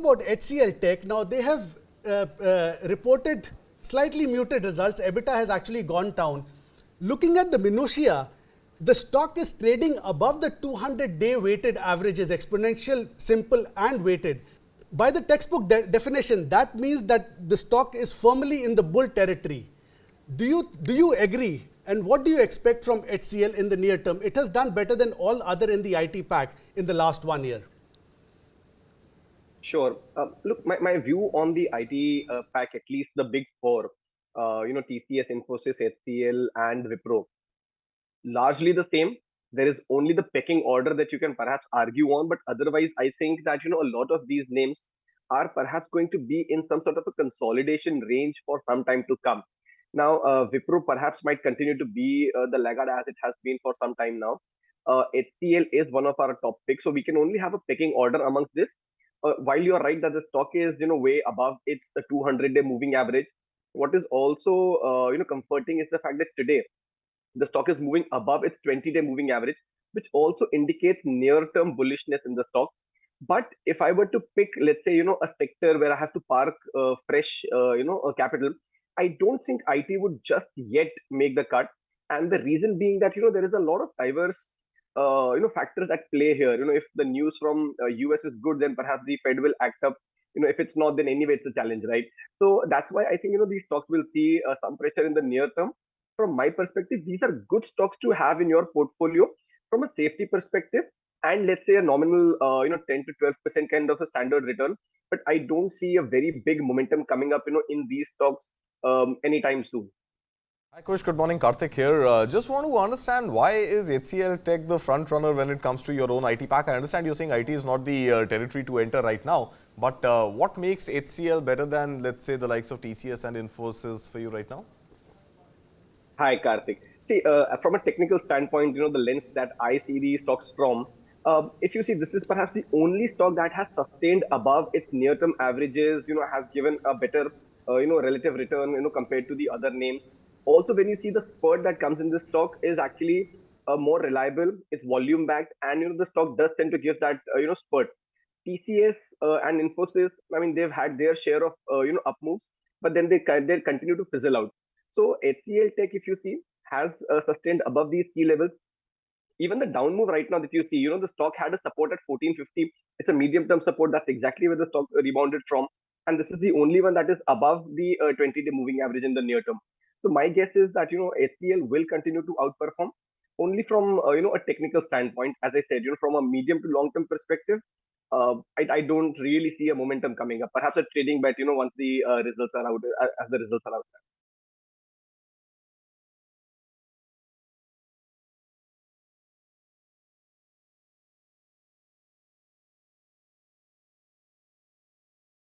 about HCL Tech, now they have reported slightly muted results. EBITDA has actually gone down. Looking at the minutiae, the stock is trading above the 200-day weighted averages, exponential, simple, and weighted. By the textbook definition, that means that the stock is firmly in the bull territory. Do you agree? And what do you expect from HCL in the near term? It has done better than all other in the IT pack in the last 1 year. Sure. Look, my view on the IT pack, at least the big four, TCS, Infosys, HCL, and Wipro, largely the same. There is only the pecking order that you can perhaps argue on, but otherwise, I think that a lot of these names are perhaps going to be in some sort of a consolidation range for some time to come. Now, Wipro perhaps might continue to be the laggard as it has been for some time now. HCL is one of our top picks, so we can only have a pecking order amongst this. While you are right that the stock is way above its 200-day moving average, what is also comforting is the fact that today the stock is moving above its 20-day moving average, which also indicates near-term bullishness in the stock. But if I were to pick, let's say, a sector where I have to park fresh, capital, I don't think IT would just yet make the cut. And the reason being that, there is a lot of diverse, factors at play here. If the news from US is good, then perhaps the Fed will act up. If it's not, then anyway, it's a challenge, right? So that's why I think, these stocks will see some pressure in the near term. From my perspective, these are good stocks to have in your portfolio from a safety perspective, and let's say a nominal 10 to 12% kind of a standard return. But I don't see a very big momentum coming up in these stocks anytime soon. Hi Kush, good morning. Karthik here. Just want to understand, why is HCL Tech the front runner when it comes to your own IT pack? I understand you're saying IT is not the territory to enter right now, but what makes HCL better than, let's say, the likes of TCS and Infosys for you right now? Hi, Karthik. See, from a technical standpoint, the lens that I see these stocks from, if you see, this is perhaps the only stock that has sustained above its near-term averages, has given a better, relative return, compared to the other names. Also, when you see the spurt that comes in this stock is actually more reliable, it's volume-backed, and, the stock does tend to give that, spurt. TCS and Infosys, I mean, they've had their share of, up moves, but then they continue to fizzle out. So HCL Tech, if you see, has sustained above these key levels. Even the down move right now that you see, the stock had a support at 1450. It's a medium-term support. That's exactly where the stock rebounded from. And this is the only one that is above the 20-day moving average in the near term. So my guess is that, HCL will continue to outperform only from, a technical standpoint. As I said, from a medium to long-term perspective, I don't really see a momentum coming up. Perhaps a trading bet, once the results are out, as the results are out.